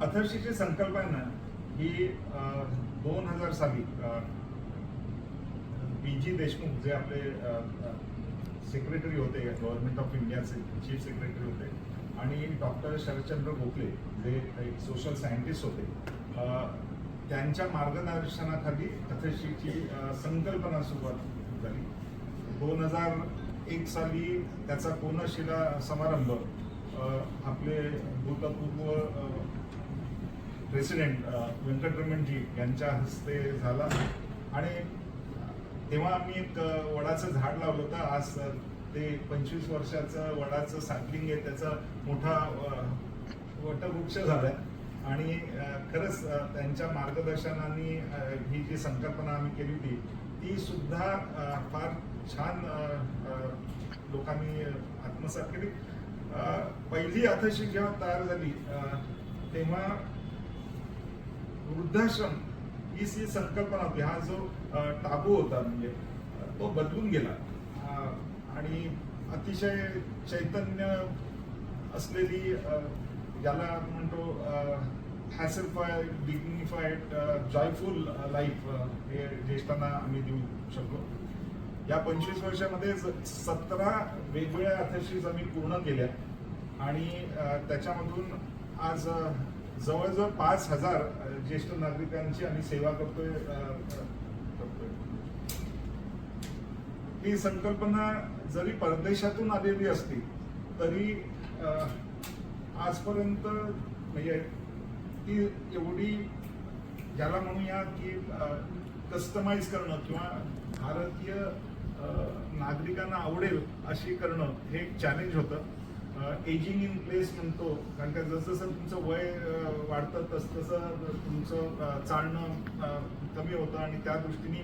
अथर्शीची संकल्पना ही 2000 साली पी.जी. देशमुख जे आपले सेक्रेटरी होते गव्हर्नमेंट ऑफ इंडियाचे चीफ सेक्रेटरी होते आणि डॉक्टर शरदचंद्र गोखले जे एक सोशल सायंटिस्ट होते, त्यांच्या मार्गदर्शनाखाली अथर्शीची संकल्पना सुरुवात झाली. 2001 साली त्याचा कोनशिला समारंभ आपले भूतपूर्व प्रेसिडेंट व्यंकटरमणजी यांच्या हस्ते झाला आणि तेव्हा आम्ही एक वडाचं झाड लावलं होतं. आज ते 25 वर्षाचं वडाचं सॅपलिंग आहे, त्याचा मोठा वटवृक्ष झालाय आणि खरंच त्यांच्या मार्गदर्शनाने ही जी संकल्पना आम्ही केली होती ती सुद्धा फार छान लोकांनी आत्मसात केली. पहिली अथर्शी जेव्हा तयार झाली तेव्हा वृद्धाश्रम ही संकल्पना होती. हा जो टाबू होता म्हणजे तो बदलून गेला आणि अतिशय चैतन्य असलेली ज्याला म्हणतो हॅसलफाईड, डिग्निफाईड, जॉयफुल लाईफ हे ज्येष्ठांना आम्ही देऊ शकलो. या 25 वर्षामध्ये 17 वेगवेगळ्या अथर्शीज आम्ही पूर्ण केल्या आणि त्याच्यामधून आज जवळजवळ 5000 ज्येष्ठ नागरिकांची आम्ही सेवा करतोय. ही संकल्पना जरी परदेशातून आलेली असली तरी आजपर्यंत म्हणजे ती एवढी ज्याला म्हणूया की कस्टमाइज करणं किंवा भारतीय नागरिकांना आवडेल अशी करणं हे एक चॅलेंज होतं. एजिंग इन प्लेस म्हणतो, कारण का जसं जसं तुमचं वय वाढतं तसं तुमचं चालणं कमी होतं आणि त्या दृष्टीने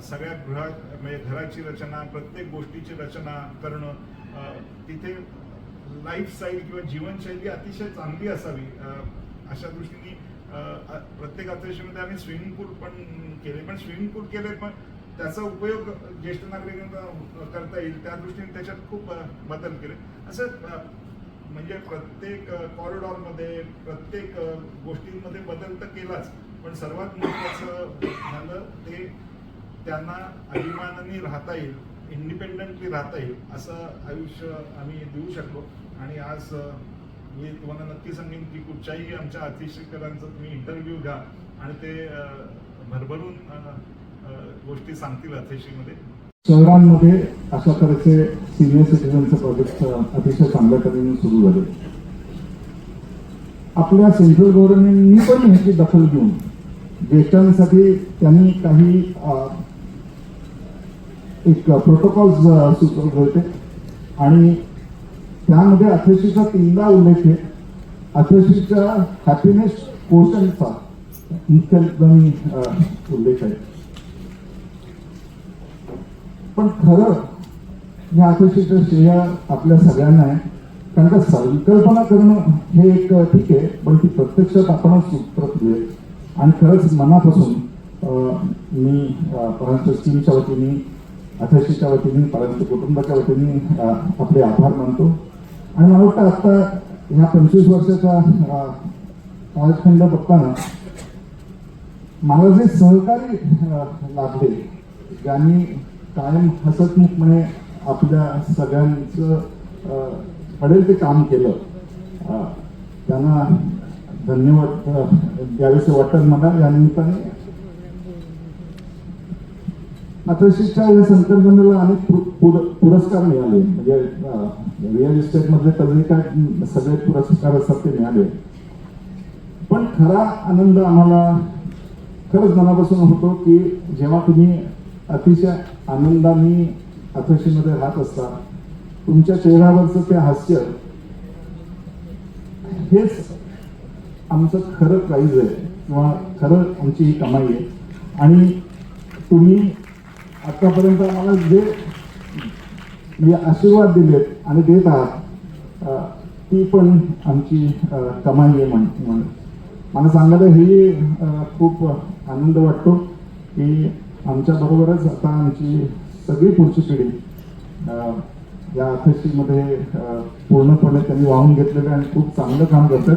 सगळ्या म्हणजे घराची रचना, प्रत्येक गोष्टीची रचना करणं, तिथे लाईफस्टाईल किंवा जीवनशैली अतिशय चांगली असावी अशा दृष्टीने प्रत्येक अथर्शीमध्ये आम्ही स्विमिंग पूल पण केले. पण स्विमिंग पूल केले पण त्याचा उपयोग ज्येष्ठ नागरिकांना करता येईल त्या दृष्टीने त्याच्यात खूप बदल केले. असं म्हणजे प्रत्येक कॉरिडॉरमध्ये प्रत्येक गोष्टींमध्ये बदल तर केलाच, पण सर्वात महत्त्वाचं झालं ते त्यांना अभिमानाने राहता येईल, इंडिपेंडंटली राहता येईल असं आयुष्य आम्ही देऊ शकलो. आणि आज मी तुम्हाला नक्की सांगेन की कुठच्याही आमच्या अतिशयकरांचा तुम्ही इंटरव्ह्यू घ्या आणि ते भरभरून गोष्टी सांगतील अथर्शीमध्ये. शहरांमध्ये अशा तऱ्हेचे सिनियर सिटीजनचे प्रोजेक्ट अतिशय चांगल्या तऱ्हेने सुरू झाले. आपल्या सेंट्रल गव्हर्नमेंटनी पण ह्याची दखल घेऊन ज्येष्ठांसाठी त्यांनी काही एक प्रोटोकॉल्स सुचवले होते आणि त्यामध्ये अथर्शीचा 3दा उल्लेख आहे. अथर्शीच्या हॅपीनेस पोर्शनचा मुख्यत्वे उल्लेख आहे. पण खरं या अथर्शीचं श्रेय आपल्या सगळ्यांना आहे, कारण का संकल्पना करणं हे एक ठीक आहे, पण ती प्रत्यक्षात आपणच उतरतोय. आणि खरंच मनापासून मी परांजपे टीमच्या वतीने, अथर्शीच्या वतीने, परांजपे कुटुंबाच्या वतीने आपले आभार मानतो. आणि मला वाटतं आता ह्या 25 वर्षाचा कालखंड बघताना मला जे सहकारी लाभले, ज्यांनी कायम हसतमुखपणे आपल्या सगळ्यांचं पडेल ते काम केलं, त्यांना धन्यवाद द्यावेसे वाटतात मला. या निमित्ताने अथर्शीच्या या संकल्पनेला अनेक पुरस्कार मिळाले, म्हणजे रिअल इस्टेट मधले तरी काय सगळे पुरस्कार असतात ते मिळाले. पण खरा आनंद आम्हाला खरंच मनापासून होतो की जेव्हा तुम्ही अतिशय आनंदाने अथर्शीमध्ये राहत असता, तुमच्या चेहऱ्यावरचं ते हास्य हेच आमचं खरं प्राईज आहे किंवा खरं आमची ही कमाई आहे. आणि तुम्ही आतापर्यंत आम्हाला जे म्हणजे आशीर्वाद दिलेत आणि देत आहात ती पण आमची कमाई आहे. मला सांगायला ही खूप आनंद वाटतो की आमच्या बरोबरच आता आमची सगळी पुढची पिढी या अथर्शीमध्ये पूर्णपणे त्यांनी वाहून घेतलेलं आणि खूप चांगलं काम करतात.